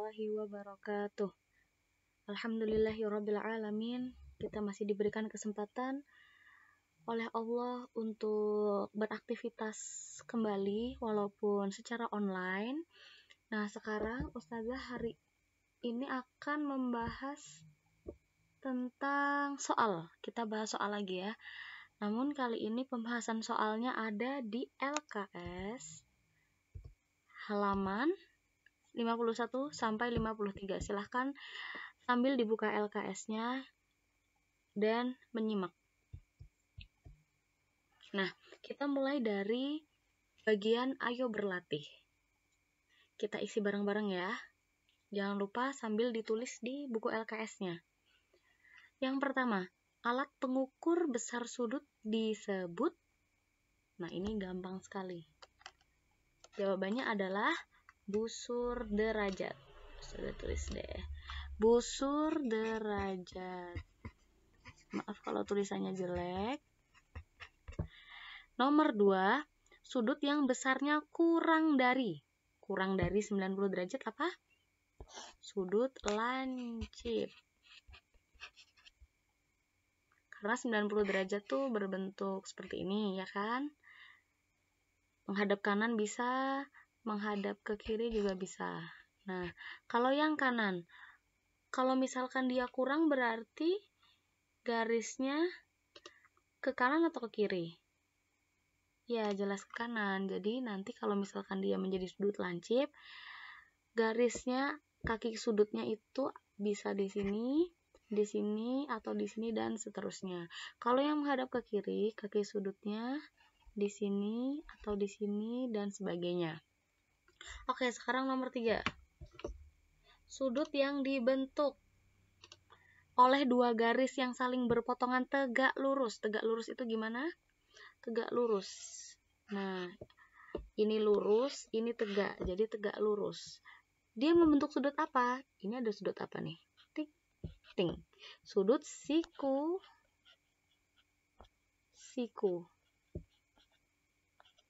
warahmatullahi wabarakatuh. Alhamdulillahirabbil alamin. Kita masih diberikan kesempatan oleh Allah untuk beraktivitas kembali walaupun secara online. Nah, sekarang Ustazah hari ini akan membahas tentang soal. Kita bahas soal lagi ya. Namun kali ini pembahasan soalnya ada di LKS halaman 51 sampai 53. Silahkan sambil dibuka LKS-nya dan menyimak. Nah, kita mulai dari bagian ayo berlatih. Kita isi bareng-bareng ya. Jangan lupa sambil ditulis di buku LKS-nya. Yang pertama, alat pengukur besar sudut disebut. Nah, ini gampang sekali. Jawabannya adalah busur derajat. Sudah tulis deh. Busur derajat. Maaf kalau tulisannya jelek. Nomor 2, sudut yang besarnya kurang dari 90 derajat apa? Sudut lancip. Karena 90 derajat tuh berbentuk seperti ini, ya kan? Menghadap kanan bisa, menghadap ke kiri juga bisa. Nah, kalau yang kanan, kalau misalkan dia kurang berarti garisnya ke kanan atau ke kiri? Ya, jelas ke kanan. Jadi nanti kalau misalkan dia menjadi sudut lancip, garisnya kaki sudutnya itu bisa di sini, atau di sini dan seterusnya. Kalau yang menghadap ke kiri, kaki sudutnya di sini atau di sini dan sebagainya. Oke, sekarang nomor 3. Sudut yang dibentuk oleh dua garis yang saling berpotongan tegak lurus. Tegak lurus itu gimana? Tegak lurus. Nah, ini lurus, ini tegak. Jadi tegak lurus. Dia membentuk sudut apa? Ini ada sudut apa nih? Tik, ting. Sudut siku.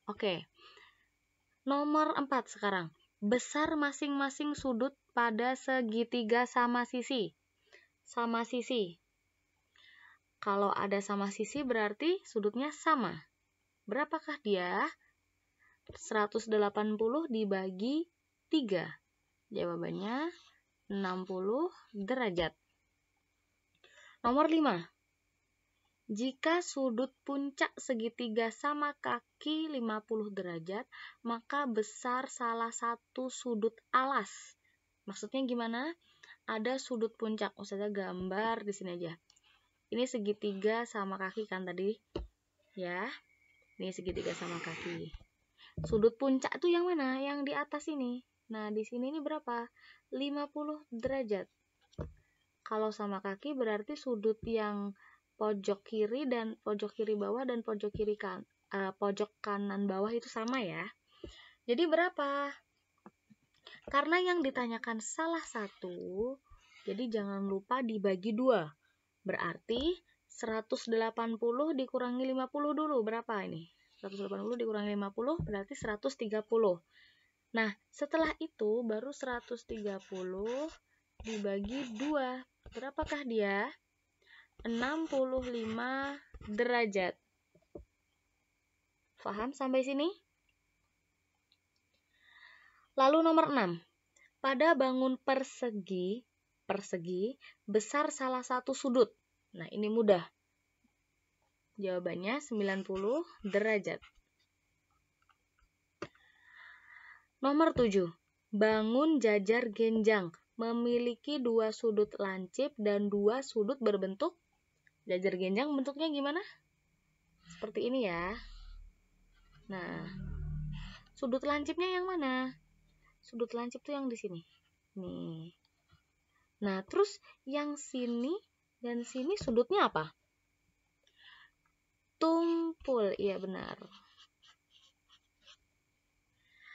Oke. Nomor 4 sekarang. Besar masing-masing sudut pada segitiga sama sisi. Sama sisi. Kalau ada sama sisi berarti sudutnya sama. Berapakah dia? 180 dibagi 3. Jawabannya 60 derajat. Nomor 5. Jika sudut puncak segitiga sama kaki 50 derajat, maka besar salah satu sudut alas. Maksudnya gimana? Ada sudut puncak. Ustazah gambar di sini aja. Ini segitiga sama kaki kan tadi? Ya. Ini segitiga sama kaki. Sudut puncak itu yang mana? Yang di atas ini. Nah, di sini ini berapa? 50 derajat. Kalau sama kaki berarti sudut yang pojok kiri dan pojok kiri bawah dan pojok pojok kanan bawah itu sama ya. Jadi berapa? Karena yang ditanyakan salah satu, jadi jangan lupa dibagi 2. Berarti 180 dikurangi 50 dulu. Berapa ini? 180 dikurangi 50 berarti 130. Nah, setelah itu baru 130 dibagi 2. Berapakah dia? 65 derajat. Paham sampai sini? Lalu nomor 6. Pada bangun persegi besar salah satu sudut. Nah, ini mudah. Jawabannya 90 derajat. Nomor 7. Bangun jajar genjang memiliki 2 sudut lancip dan 2 sudut berbentuk. Jajar genjang bentuknya gimana? Seperti ini ya. Nah, sudut lancipnya yang mana? Sudut lancip tuh yang di sini. Nih. Nah, terus yang sini dan sini sudutnya apa? Tumpul. Iya, benar.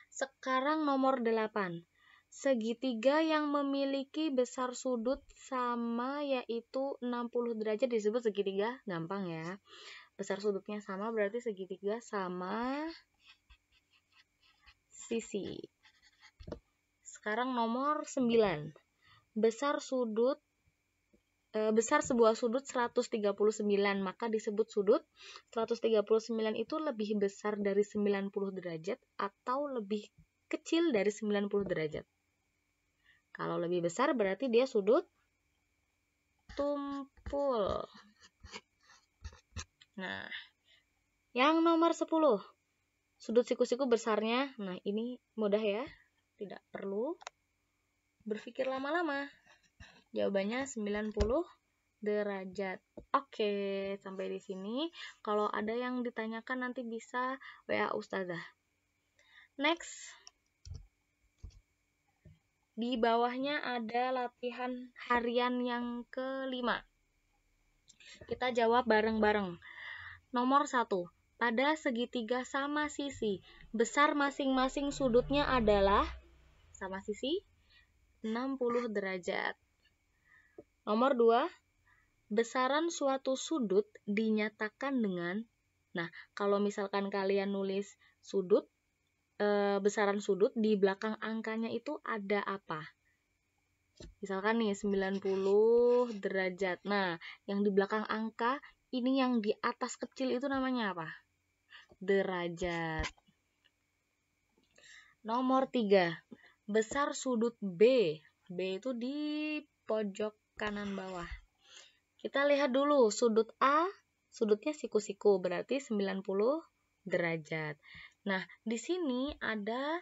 Sekarang nomor 8. Segitiga yang memiliki besar sudut sama yaitu 60 derajat disebut segitiga. Gampang ya. Besar sudutnya sama berarti segitiga sama sisi. Sekarang nomor 9. Besar sebuah sudut 139, maka disebut sudut 139 itu lebih besar dari 90 derajat atau lebih kecil dari 90 derajat. Kalau lebih besar berarti dia sudut tumpul. Nah, yang nomor 10. Sudut siku-siku besarnya, nah ini mudah ya, tidak perlu berpikir lama-lama. Jawabannya 90 derajat. Oke, sampai di sini. Kalau ada yang ditanyakan nanti bisa WA Ustazah. Next. Di bawahnya ada latihan harian yang kelima. Kita jawab bareng-bareng. Nomor 1. Pada segitiga sama sisi, besar masing-masing sudutnya adalah sama sisi 60 derajat. Nomor 2. Besaran suatu sudut dinyatakan dengan, nah kalau misalkan kalian nulis sudut, besaran sudut di belakang angkanya itu ada apa? Misalkan nih 90 derajat. Nah, yang di belakang angka ini yang di atas kecil itu namanya apa? Derajat. Nomor 3. Besar sudut B. B itu di pojok kanan bawah. Kita lihat dulu sudut A, sudutnya siku-siku, berarti 90 derajat. Nah, di sini ada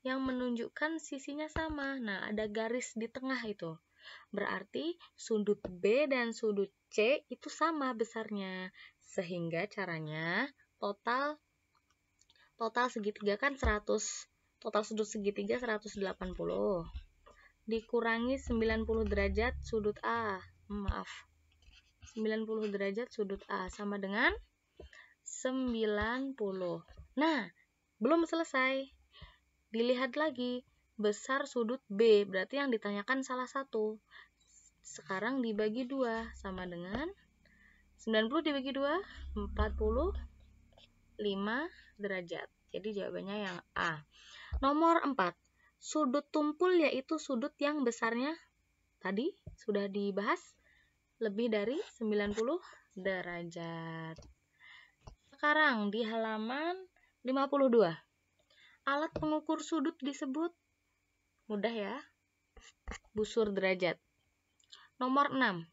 yang menunjukkan sisinya sama. Nah, ada garis di tengah itu. Berarti sudut B dan sudut C itu sama besarnya. Sehingga caranya total segitiga kan 100. Total sudut segitiga 180. Dikurangi 90 derajat sudut A. 90 derajat sudut A sama dengan 90. Nah, belum selesai. Dilihat lagi, besar sudut B, berarti yang ditanyakan salah satu. Sekarang dibagi 2, sama dengan 90 dibagi 2, 45 derajat. Jadi jawabannya yang A. Nomor 4. Sudut tumpul yaitu sudut yang besarnya tadi sudah dibahas lebih dari 90 derajat. Sekarang di halaman 52. Alat pengukur sudut disebut, mudah ya, busur derajat. Nomor 6.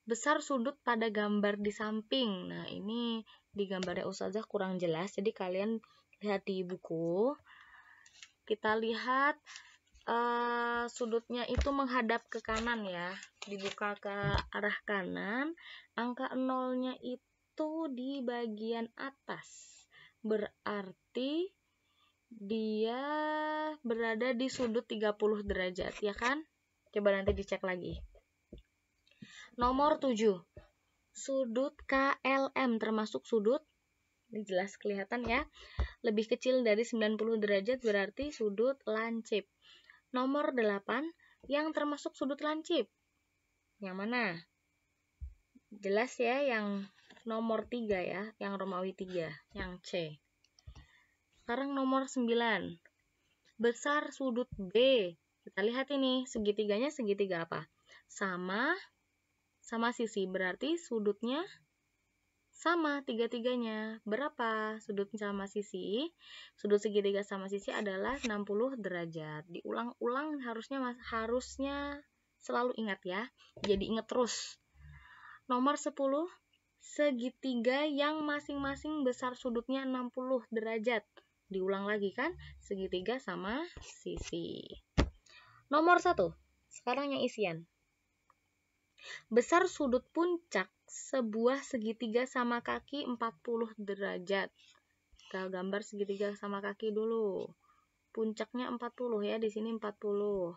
Besar sudut pada gambar di samping. Nah, ini di gambarnya Ustazah kurang jelas, jadi kalian lihat di buku. Kita lihat sudutnya itu menghadap ke kanan ya, dibuka ke arah kanan, angka 0-nya itu di bagian atas, berarti dia berada di sudut 30 derajat ya kan? Coba nanti dicek lagi. Nomor 7. Sudut KLM termasuk sudut, ini jelas kelihatan ya, lebih kecil dari 90 derajat berarti sudut lancip. Nomor 8, yang termasuk sudut lancip. Yang mana? Jelas ya, yang nomor 3 ya, yang Romawi 3, yang C. Sekarang nomor 9. Besar sudut B. Kita lihat ini, segitiganya segitiga apa? Sama sisi, berarti sudutnya sama tiga-tiganya. Berapa sudut sama sisi? Sudut segitiga sama sisi adalah 60 derajat. Diulang-ulang harusnya selalu ingat ya. Jadi ingat terus. Nomor 10. Segitiga yang masing-masing besar sudutnya 60 derajat. Diulang lagi kan? Segitiga sama sisi. Nomor 1. Sekarang yang isian. Besar sudut puncak sebuah segitiga sama kaki 40 derajat. Kita gambar segitiga sama kaki dulu. Puncaknya 40 ya, di sini 40.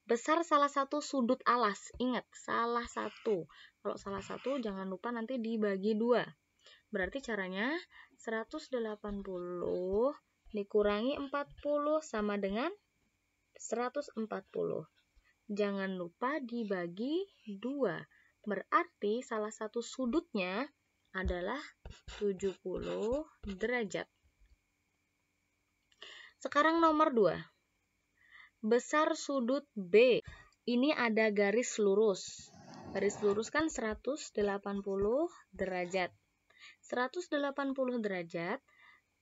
Besar salah satu sudut alas. Ingat, salah satu. Kalau salah satu jangan lupa nanti dibagi 2. Berarti caranya 180 dikurangi 40 sama dengan 140. Jangan lupa dibagi 2. Berarti salah satu sudutnya adalah 70 derajat. Sekarang nomor 2. besar sudut B. Ini ada garis lurus. Garis lurus kan 180 derajat. 180 derajat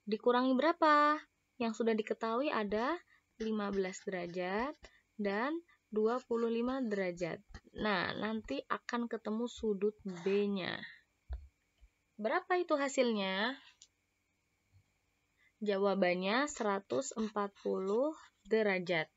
dikurangi berapa? Yang sudah diketahui ada 15 derajat dan 25 derajat. Nah, nanti akan ketemu sudut B-nya. Berapa itu hasilnya? Jawabannya 140 derajat.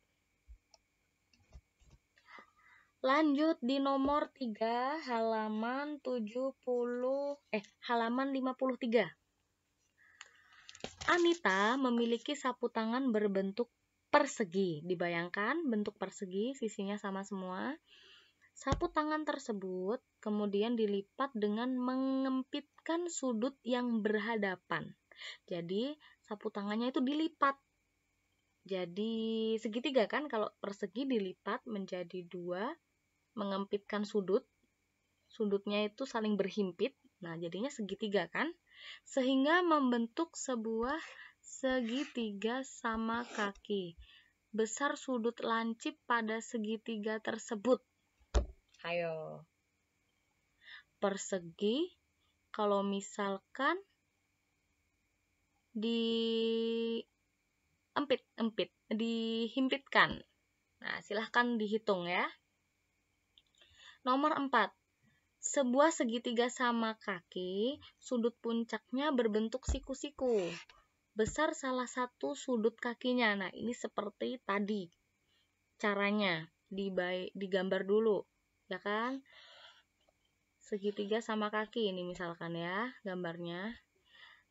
Lanjut di nomor 3 halaman 53. Anita memiliki sapu tangan berbentuk persegi. Dibayangkan bentuk persegi, sisinya sama semua. Sapu tangan tersebut kemudian dilipat dengan mengempitkan sudut yang berhadapan. Jadi sapu tangannya itu dilipat. Jadi segitiga kan, kalau persegi dilipat menjadi 2, mengempitkan sudut. Sudutnya itu saling berhimpit. Nah, jadinya segitiga kan? Sehingga membentuk sebuah segitiga sama kaki. Besar sudut lancip pada segitiga tersebut. Ayo. Persegi kalau misalkan dihimpitkan. Nah, silahkan dihitung ya. Nomor 4. Sebuah segitiga sama kaki, sudut puncaknya berbentuk siku-siku. Besar salah satu sudut kakinya. Nah, ini seperti tadi. Caranya digambar dulu, ya kan? Segitiga sama kaki ini misalkan ya, gambarnya.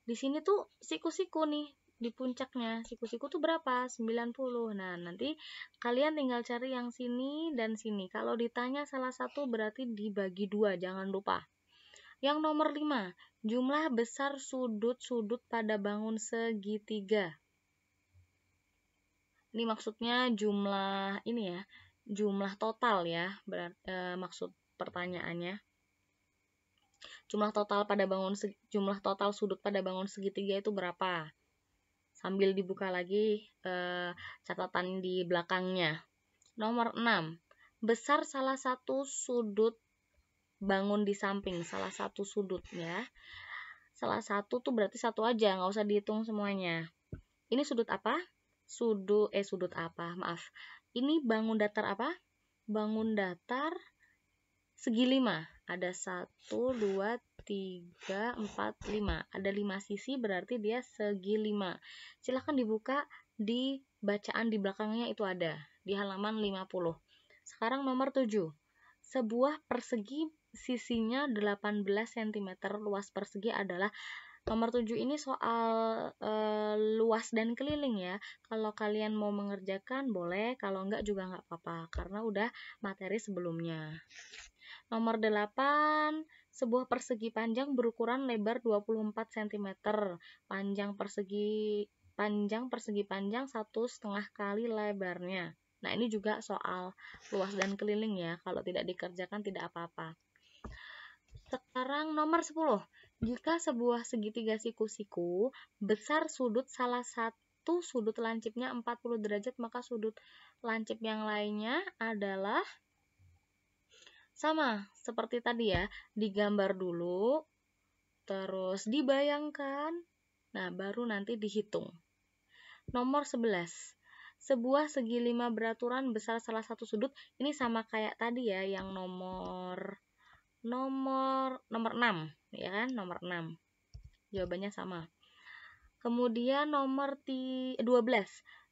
Di sini tuh siku-siku nih, di puncaknya. Siku-siku tuh berapa? 90. Nah, nanti kalian tinggal cari yang sini dan sini. Kalau ditanya salah satu berarti dibagi 2, jangan lupa. Yang nomor 5, jumlah besar sudut-sudut pada bangun segitiga. Ini maksudnya jumlah ini ya, jumlah total ya, maksud pertanyaannya. Jumlah total sudut pada bangun segitiga itu berapa? Sambil dibuka lagi catatan di belakangnya. Nomor 6, besar salah satu sudut bangun di samping, salah satu sudut ya. Salah satu tuh berarti satu aja, nggak usah dihitung semuanya. Ini sudut apa? Sudut apa? Maaf. Ini bangun datar apa? Bangun datar segi 5. Ada 1, 2, 3, 4, 5. Ada 5 sisi berarti dia segi 5. Silahkan dibuka di bacaan di belakangnya, itu ada di halaman 50. Sekarang nomor 7. Sebuah persegi sisinya 18 cm. Luas persegi adalah, nomor 7 ini soal luas dan keliling ya. Kalau kalian mau mengerjakan boleh, kalau enggak juga enggak apa-apa karena udah materi sebelumnya. Nomor 8, sebuah persegi panjang berukuran lebar 24 cm. Panjang persegi panjang 1,5 kali lebarnya. Nah, ini juga soal luas dan keliling ya. Kalau tidak dikerjakan tidak apa-apa. Sekarang nomor 10. Jika sebuah segitiga siku-siku besar sudut salah satu sudut lancipnya 40 derajat, maka sudut lancip yang lainnya adalah sama seperti tadi ya. Digambar dulu, terus dibayangkan, nah baru nanti dihitung. Nomor 11. Sebuah segi 5 beraturan besar salah satu sudut. Ini sama kayak tadi ya, yang nomor 6 ya kan, nomor 6. Jawabannya sama. Kemudian nomor 12.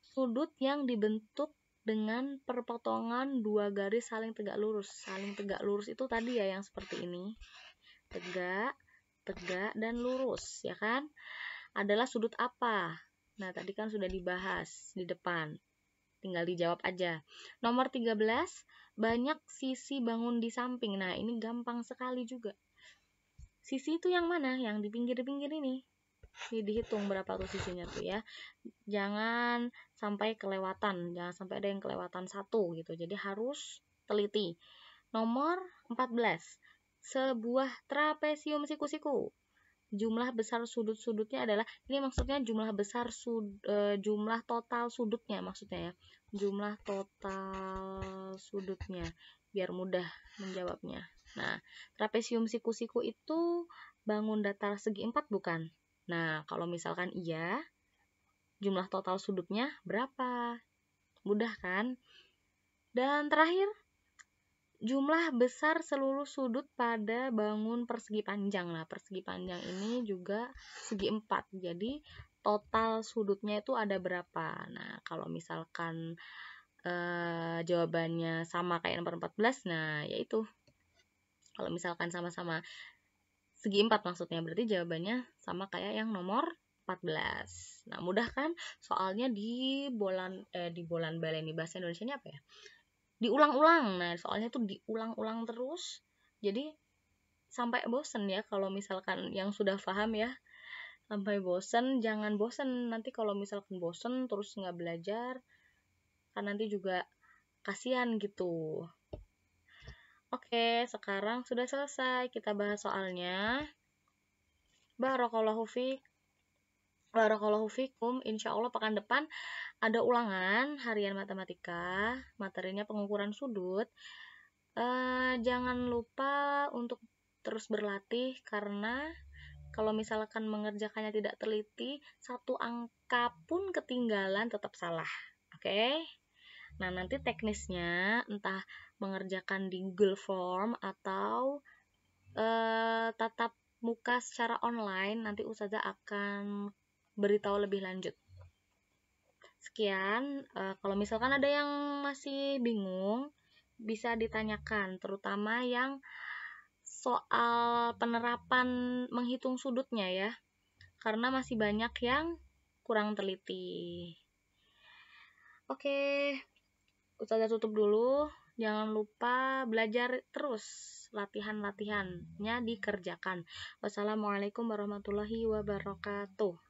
Sudut yang dibentuk dengan perpotongan 2 garis saling tegak lurus. Saling tegak lurus itu tadi ya yang seperti ini. Tegak, dan lurus, ya kan? Adalah sudut apa? Nah, tadi kan sudah dibahas di depan. Tinggal dijawab aja. Nomor 13, banyak sisi bangun di samping. Nah, ini gampang sekali juga. Sisi itu yang mana? Yang di pinggir-pinggir ini. Dihitung berapa tuh sisinya tuh ya. Jangan sampai kelewatan. Jangan sampai ada yang kelewatan 1 gitu. Jadi harus teliti. Nomor 14, sebuah trapesium siku-siku. jumlah besar sudut-sudutnya adalah, ini maksudnya jumlah besar jumlah total sudutnya maksudnya ya. Jumlah total sudutnya biar mudah menjawabnya. Nah, trapesium siku-siku itu bangun datar segi 4 bukan? Nah, kalau misalkan iya, jumlah total sudutnya berapa? Mudah kan? Dan terakhir, jumlah besar seluruh sudut pada bangun persegi panjang. Nah, persegi panjang ini juga segi 4. Jadi, total sudutnya itu ada berapa? Nah, kalau misalkan jawabannya sama kayak nomor 14, nah yaitu. Kalau misalkan sama-sama segi 4 maksudnya, berarti jawabannya sama kayak yang nomor 14. Nah, mudah kan? Soalnya di bolan baleni, bahasa Indonesianya apa ya? Diulang-ulang. Nah, soalnya tuh diulang-ulang terus. Jadi sampai bosen ya kalau misalkan yang sudah paham ya. Sampai bosen, jangan bosen. Nanti kalau misalkan bosen terus nggak belajar, kan nanti juga kasihan gitu. Oke, sekarang sudah selesai kita bahas soalnya. Barakallahu fikum. Insya Allah pekan depan ada ulangan harian matematika, materinya pengukuran sudut. Jangan lupa untuk terus berlatih, karena kalau misalkan mengerjakannya tidak teliti, satu angka pun ketinggalan tetap salah. Oke? Nah, nanti teknisnya entah mengerjakan di Google Form atau tatap muka secara online, nanti Ustazah akan beritahu lebih lanjut. Sekian, kalau misalkan ada yang masih bingung, bisa ditanyakan, terutama yang soal penerapan menghitung sudutnya ya, karena masih banyak yang kurang teliti. Oke, Ustazah tutup dulu. Jangan lupa belajar terus, latihan-latihannya dikerjakan. Wassalamualaikum warahmatullahi wabarakatuh.